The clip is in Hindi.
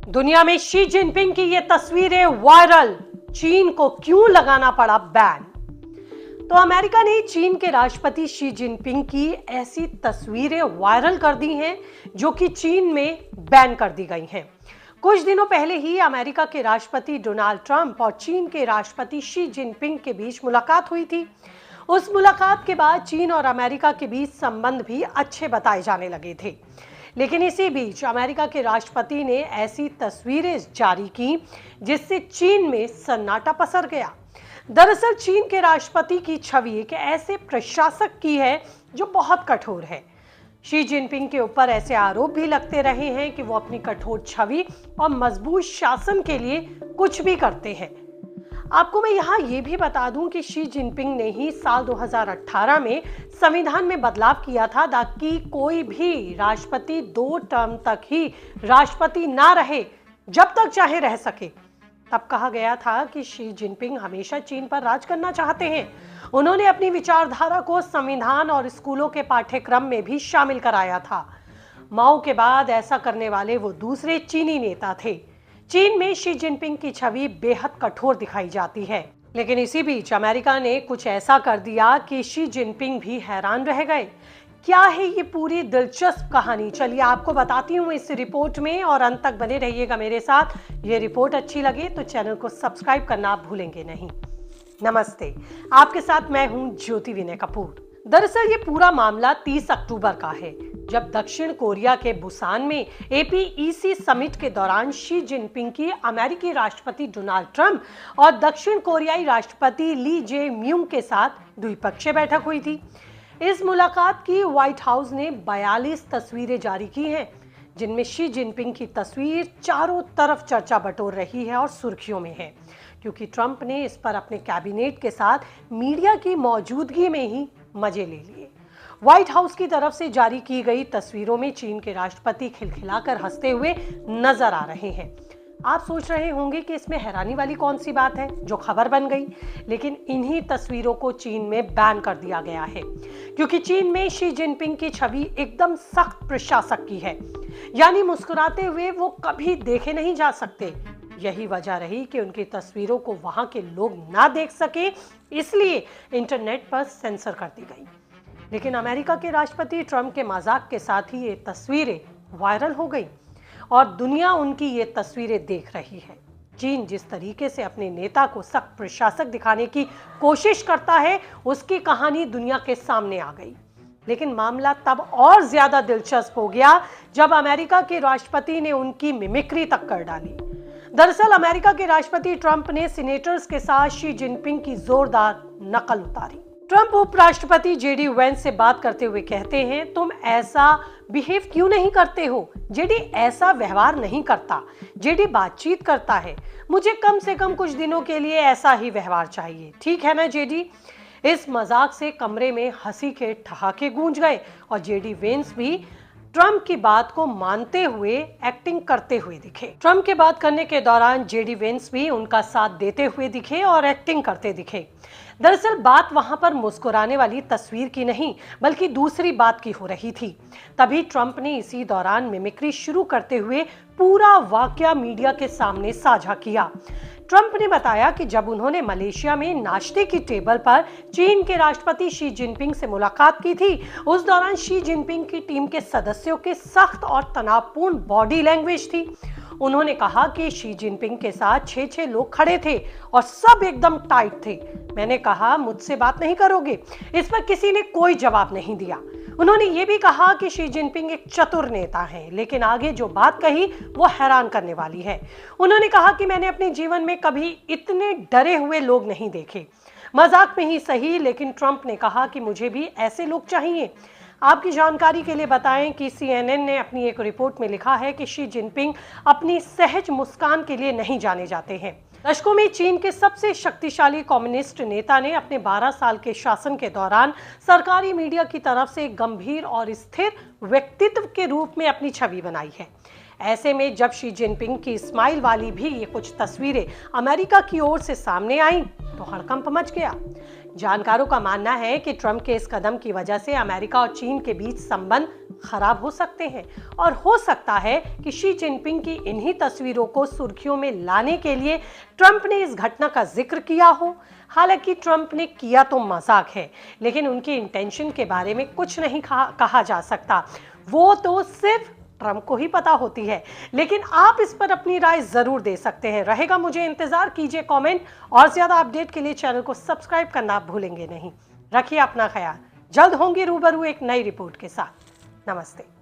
दुनिया में शी जिनपिंग की ये तस्वीरें वायरल, चीन को क्यों लगाना पड़ा बैन। तो अमेरिका ने चीन के राष्ट्रपति शी जिनपिंग की ऐसी तस्वीरें वायरल कर दी हैं जो कि चीन में बैन कर दी गई हैं। कुछ दिनों पहले ही अमेरिका के राष्ट्रपति डोनाल्ड ट्रंप और चीन के राष्ट्रपति शी जिनपिंग के बीच मुलाकात हुई थी। उस मुलाकात के बाद चीन और अमेरिका के बीच संबंध भी अच्छे बताए जाने लगे थे। लेकिन इसी बीच अमेरिका के राष्ट्रपति ने ऐसी तस्वीरें जारी की जिससे चीन में सन्नाटा पसर गया। दरअसल चीन के राष्ट्रपति की छवि एक ऐसे प्रशासक की है जो बहुत कठोर है। शी जिनपिंग के ऊपर ऐसे आरोप भी लगते रहे हैं कि वो अपनी कठोर छवि और मजबूत शासन के लिए कुछ भी करते हैं। आपको मैं यहाँ ये भी बता दूं कि शी जिनपिंग ने ही साल 2018 में संविधान में बदलाव किया था ताकि कोई भी राष्ट्रपति 2 टर्म तक ही राष्ट्रपति ना रहे, जब तक चाहे रह सके। तब कहा गया था कि शी जिनपिंग हमेशा चीन पर राज करना चाहते हैं। उन्होंने अपनी विचारधारा को संविधान और स्कूलों के पाठ्यक्रम में भी शामिल कराया था। माओ के बाद ऐसा करने वाले वो दूसरे चीनी नेता थे। चीन में शी जिनपिंग की छवि बेहद कठोर दिखाई जाती है, लेकिन इसी बीच अमेरिका ने कुछ ऐसा कर दिया कि शी जिनपिंग भी हैरान रह गए। क्या है ये पूरी दिलचस्प कहानी, चलिए आपको बताती हूँ इस रिपोर्ट में और अंत तक बने रहिएगा मेरे साथ। ये रिपोर्ट अच्छी लगे तो चैनल को सब्सक्राइब करना आप भूलेंगे नहीं। नमस्ते, आपके साथ मैं हूँ ज्योति विनय कपूर। दरअसल ये पूरा मामला 30 अक्टूबर का है, जब दक्षिण कोरिया के बुसान में APEC समिट के दौरान शी जिनपिंग की अमेरिकी राष्ट्रपति डोनाल्ड ट्रंप और दक्षिण कोरियाई राष्ट्रपति ली जे म्यूंग के साथ द्विपक्षीय बैठक हुई थी। इस मुलाकात की व्हाइट हाउस ने 42 तस्वीरें जारी की हैं, जिनमें शी जिनपिंग की तस्वीर चारों तरफ चर्चा बटोर रही है और सुर्खियों में है, क्योंकि ट्रंप ने इस पर अपने कैबिनेट के साथ मीडिया की मौजूदगी में ही मजे ले लिए। व्हाइट हाउस की तरफ से जारी की गई तस्वीरों में चीन के राष्ट्रपति खिलखिलाकर हंसते हुए नजर आ रहे हैं। आप सोच रहे होंगे कि इसमें हैरानी वाली कौन सी बात है जो खबर बन गई, लेकिन इन्हीं तस्वीरों को चीन में बैन कर दिया गया है, क्योंकि चीन में शी जिनपिंग की छवि एकदम सख्त प्रशासक की है, यानी मुस्कुराते हुए वो कभी देखे नहीं जा सकते। यही वजह रही कि उनकी तस्वीरों को वहां के लोग ना देख सके, इसलिए इंटरनेट पर सेंसर कर दी गई। लेकिन अमेरिका के राष्ट्रपति ट्रंप के मजाक के साथ ही ये तस्वीरें वायरल हो गई और दुनिया उनकी ये तस्वीरें देख रही है। चीन जिस तरीके से अपने नेता को सख्त प्रशासक दिखाने की कोशिश करता है, उसकी कहानी दुनिया के सामने आ गई। लेकिन मामला तब और ज्यादा दिलचस्प हो गया जब अमेरिका के राष्ट्रपति ने उनकी मिमिक्री तक कर डाली। दरअसल अमेरिका के राष्ट्रपति ट्रंप ने सीनेटर्स के साथ शी जिनपिंग की जोरदार नकल उतारी। ट्रंप उपराष्ट्रपति JD वेंस से बात करते हुए कहते हैं, तुम ऐसा बिहेव क्यों नहीं करते हो? JD ऐसा व्यवहार नहीं करता, JD बातचीत करता है। मुझे कम से कम कुछ दिनों के लिए ऐसा ही व्यवहार चाहिए, ठीक है ना JD? इस मजाक से कमरे में हंसी के ठहाके गूंज गए और JD वेंस भी ट्रंप की बात को मानते हुए एक्टिंग करते हुए दिखे। ट्रंप के बात करने के दौरान JD वेंस भी उनका साथ देते हुए दिखे और एक्टिंग करते दिखे। दरअसल बात वहां पर मुस्कुराने वाली तस्वीर की नहीं, बल्कि दूसरी बात की हो रही थी। तभी ट्रंप ने इसी दौरान मिमिक्री शुरू करते हुए पूरा वाकया मीडिया के सामने साझा किया। ट्रंप ने बताया कि जब उन्होंने मलेशिया में नाश्ते की टेबल पर चीन के राष्ट्रपति शी जिनपिंग से मुलाकात की थी, उस दौरान शी जिनपिंग की टीम के सदस्यों के सख्त और तनावपूर्ण बॉडी लैंग्वेज थी। उन्होंने कहा कि शी जिनपिंग के साथ 6 लोग खड़े थे और सब एकदम टाइट थे। मैंने कहा, मुझसे बात नहीं करोगे? इस पर किसी ने कोई जवाब नहीं दिया। उन्होंने ये भी कहा कि शी जिनपिंग एक चतुर नेता हैं, लेकिन आगे जो बात कही वो हैरान करने वाली है। उन्होंने कहा कि मैंने अपने जीवन में कभी इतने डरे हुए लोग नहीं देखे। मजाक में ही सही, लेकिन ट्रंप ने कहा कि मुझे भी ऐसे लोग चाहिए। आपकी जानकारी के लिए बताएं कि CNN ने अपनी एक रिपोर्ट में लिखा है कि शी जिनपिंग अपनी सहज मुस्कान के लिए नहीं जाने जाते हैं। दशकों में चीन के सबसे शक्तिशाली कम्युनिस्ट नेता ने अपने 12 साल के शासन के दौरान सरकारी मीडिया की तरफ से गंभीर और स्थिर व्यक्तित्व के रूप में अपनी छवि बनाई है। ऐसे में जब शी जिनपिंग की स्माइल वाली भी ये कुछ तस्वीरें अमेरिका की ओर से सामने आईं, तो हड़कंप मच गया। जानकारों का मानना है कि ट्रंप के इस कदम की वजह से अमेरिका और चीन के बीच संबंध खराब हो सकते हैं और हो सकता है कि शी जिनपिंग की इन्हीं तस्वीरों को सुर्खियों में लाने के लिए ट्रंप ने इस घटना का जिक्र किया हो। हालांकि ट्रंप ने किया तो मजाक है, लेकिन उनके इंटेंशन के बारे में कुछ नहीं कहा जा सकता। वो तो सिर्फ ट्रंप को ही पता होती है। लेकिन आप इस पर अपनी राय जरूर दे सकते हैं। रहेगा मुझे इंतजार, कीजिए कमेंट और ज्यादा अपडेट के लिए चैनल को सब्सक्राइब करना आप भूलेंगे नहीं। रखिए अपना ख्याल। जल्द होंगे रूबरू एक नई रिपोर्ट के साथ। नमस्ते।